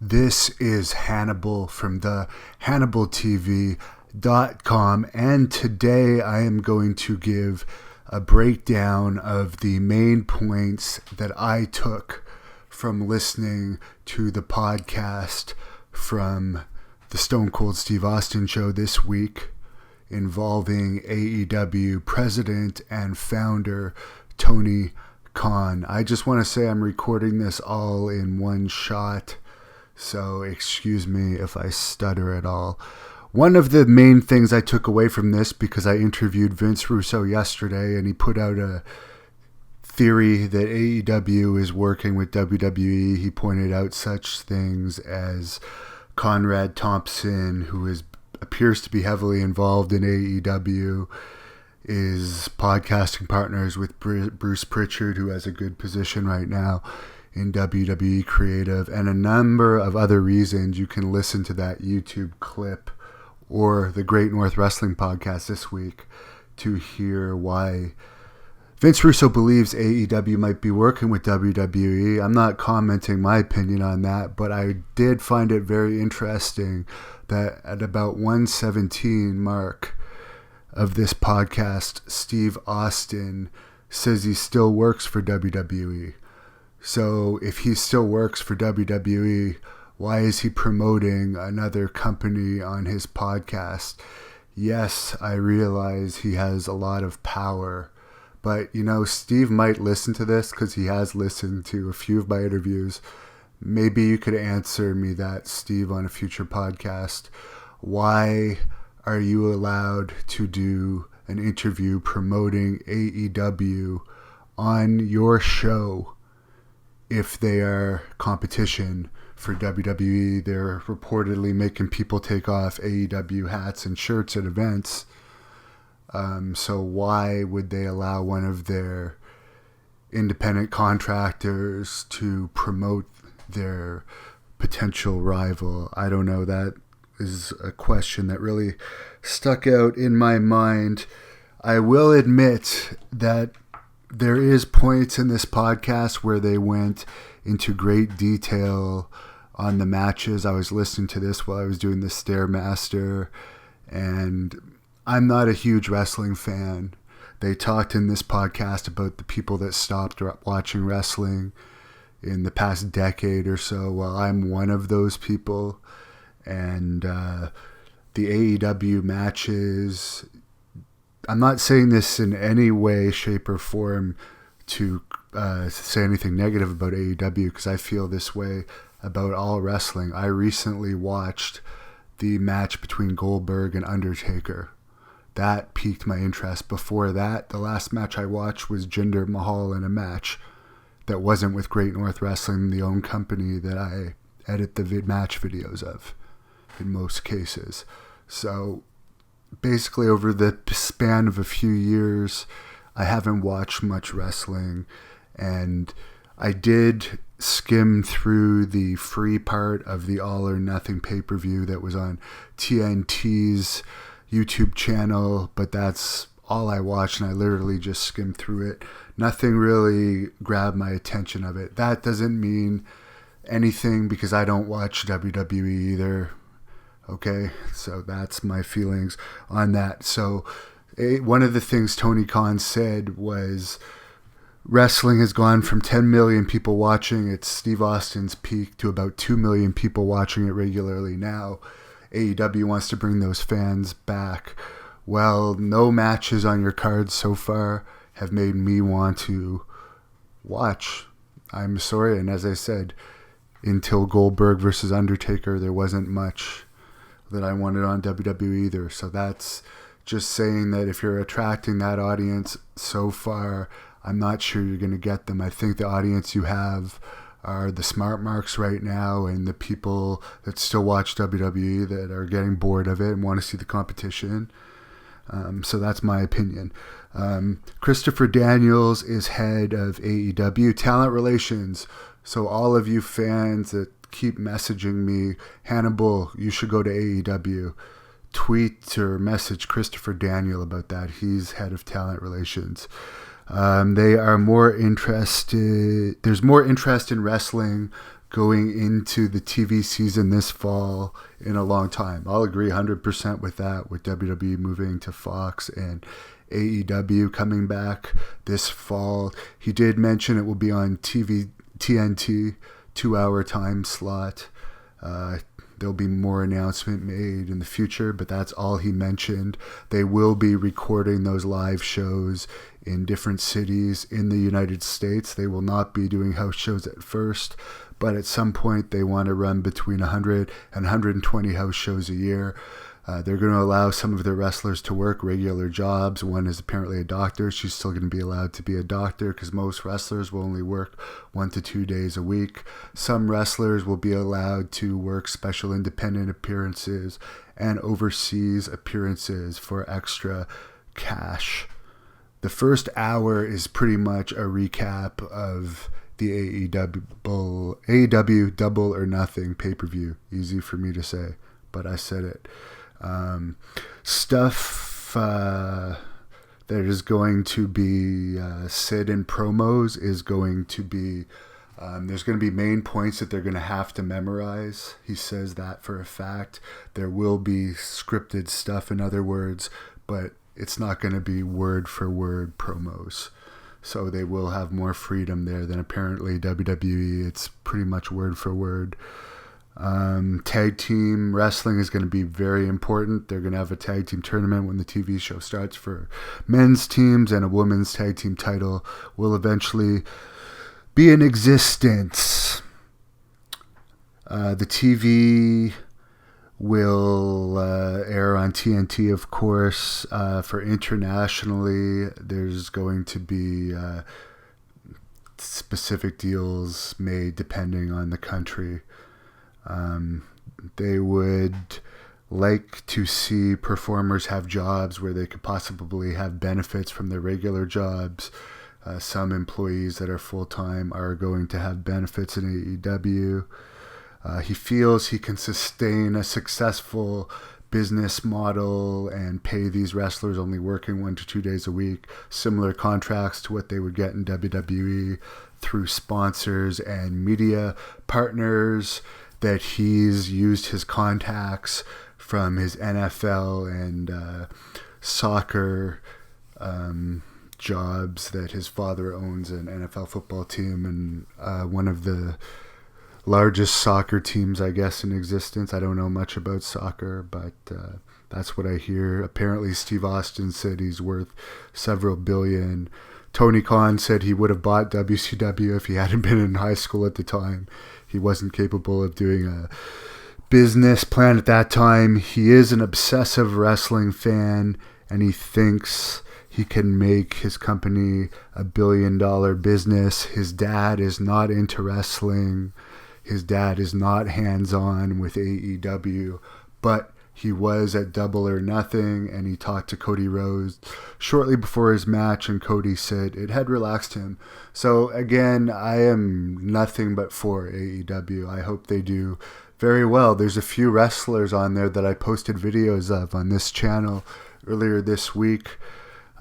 This is Hannibal from the Hannibal TV.com, and today I am going to give a breakdown of the main points that I took from listening to the podcast from the Stone Cold Steve Austin show this week involving AEW President and founder Tony Khan. I just want to say I'm recording this all in one shot, so excuse me if I stutter at all. One of the main things I took away from this, because I interviewed Vince Russo yesterday and he put out a theory that AEW is working with WWE. He pointed out such things as Conrad Thompson, who appears to be heavily involved in AEW, is podcasting partners with Bruce Pritchard, who has a good position right now in WWE Creative, and a number of other reasons. You can listen to that YouTube clip or the Great North Wrestling podcast this week to hear why Vince Russo believes AEW might be working with WWE. I'm not commenting my opinion on that, but I did find it very interesting that at about 117 mark of this podcast, Steve Austin says he still works for WWE. So if he still works for WWE, why is he promoting another company on his podcast? Yes, I realize he has a lot of power, but Steve might listen to this because he has listened to a few of my interviews. Maybe you could answer me that, Steve, on a future podcast. Why are you allowed to do an interview promoting AEW on your show if they are competition for WWE? They're reportedly making people take off AEW hats and shirts at events. So why would they allow one of their independent contractors to promote their potential rival? I don't know. That is a question that really stuck out in my mind. I will admit that there is points in this podcast where they went into great detail on the matches. I was listening to this while I was doing the Stairmaster, and I'm not a huge wrestling fan. They talked in this podcast about the people that stopped watching wrestling in the past decade or so. Well, I'm one of those people, and the AEW matches, I'm not saying this in any way, shape, or form to say anything negative about AEW, because I feel this way about all wrestling. I recently watched the match between Goldberg and Undertaker. That piqued my interest. Before that, the last match I watched was Jinder Mahal in a match that wasn't with Great North Wrestling, the own company that I edit the match videos of in most cases. So basically over the span of a few years, I haven't watched much wrestling, and I did skim through the free part of the All or Nothing pay-per-view that was on TNT's YouTube channel, but that's all I watched, and I literally just skimmed through it. Nothing really grabbed my attention of it. That doesn't mean anything, because I don't watch WWE either. Okay, so that's my feelings on that. So one of the things Tony Khan said was wrestling has gone from 10 million people watching at Steve Austin's peak to about 2 million people watching it regularly now. AEW wants to bring those fans back. Well, no matches on your card so far have made me want to watch. I'm sorry, and as I said, until Goldberg versus Undertaker, there wasn't much that I wanted on WWE either. So that's just saying that if you're attracting that audience so far, I'm not sure you're going to get them. I think the audience you have are the smart marks right now, and the people that still watch WWE that are getting bored of it and want to see the competition. So that's my opinion. Christopher Daniels is head of AEW Talent Relations. So all of you fans that keep messaging me, Hannibal, you should go to AEW, tweet or message Christopher Daniel about that. He's head of Talent Relations. They are more interested. There's more interest in wrestling going into the TV season this fall in a long time. I'll agree 100% with that, with WWE moving to Fox and AEW coming back this fall. He did mention it will be on TNT, 2-hour time slot. There'll be more announcement made in the future, but that's all he mentioned. They will be recording those live shows in different cities in the United States. They will not be doing house shows at first, but at some point they want to run between 100 and 120 house shows a year. They're going to allow some of their wrestlers to work regular jobs. One is apparently a doctor. She's still going to be allowed to be a doctor because most wrestlers will only work 1 to 2 days a week. Some wrestlers will be allowed to work special independent appearances and overseas appearances for extra cash. The first hour is pretty much a recap of the AEW Double or Nothing pay-per-view. Easy for me to say, but I said it. Stuff that is going to be said in promos is going to be there's going to be main points that they're going to have to memorize. He says that for a fact. There will be scripted stuff, in other words, but it's not going to be word for word promos. So they will have more freedom there than apparently WWE. It's pretty much word for word. Tag team wrestling is going to be very important. They're going to have a tag team tournament when the TV show starts for men's teams, and a women's tag team title will eventually be in existence. The TV will air on TNT, of course. For internationally, there's going to be specific deals made depending on the country. They would like to see performers have jobs where they could possibly have benefits from their regular jobs. Some employees that are full-time are going to have benefits in AEW. He feels he can sustain a successful business model and pay these wrestlers only working 1 to 2 days a week, similar contracts to what they would get in WWE through sponsors and media partners, that he's used his contacts from his NFL and soccer jobs, that his father owns an NFL football team and one of the largest soccer teams, I guess, in existence. I don't know much about soccer, but that's what I hear. Apparently Steve Austin said he's worth several billion. Tony Khan said he would have bought WCW if he hadn't been in high school at the time. He wasn't capable of doing a business plan at that time. He is an obsessive wrestling fan, and he thinks he can make his company a $1 billion business. His dad is not into wrestling. His dad is not hands-on with AEW, but he was at Double or Nothing, and he talked to Cody Rhodes shortly before his match, and Cody said it had relaxed him. So again, I am nothing but for AEW. I hope they do very well. There's a few wrestlers on there that I posted videos of on this channel earlier this week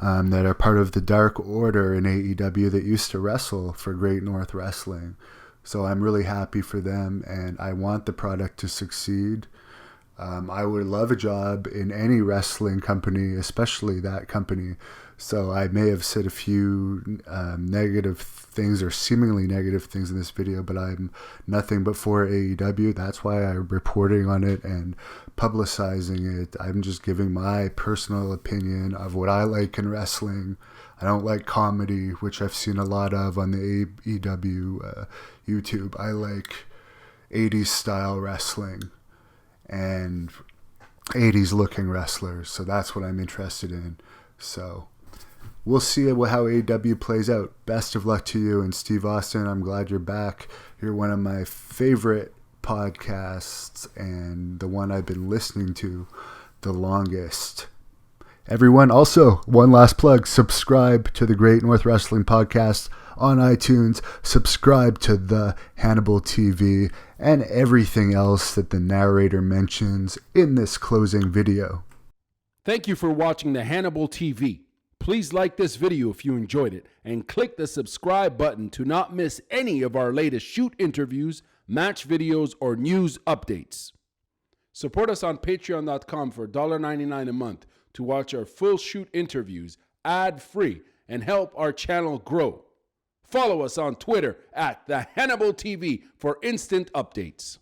that are part of the Dark Order in AEW that used to wrestle for Great North Wrestling. So I'm really happy for them, and I want the product to succeed. I would love a job in any wrestling company, especially that company. So I may have said a few negative things or seemingly negative things in this video, but I'm nothing but for AEW. That's why I'm reporting on it and publicizing it. I'm just giving my personal opinion of what I like in wrestling. I don't like comedy, which I've seen a lot of on the AEW YouTube. I like 80s style wrestling and 80s looking wrestlers. So that's what I'm interested in. So we'll see how AEW plays out. Best of luck to you. And Steve Austin, I'm glad you're back. You're one of my favorite podcasts and the one I've been listening to the longest. Everyone, also, one last plug, subscribe to the Great North Wrestling Podcast on iTunes, subscribe to the Hannibal TV, and everything else that the narrator mentions in this closing video. Thank you for watching the Hannibal TV. Please like this video if you enjoyed it, and click the subscribe button to not miss any of our latest shoot interviews, match videos, or news updates. Support us on patreon.com for $1.99 a month to watch our full shoot interviews ad-free and help our channel grow. Follow us on Twitter at the Hannibal TV for instant updates.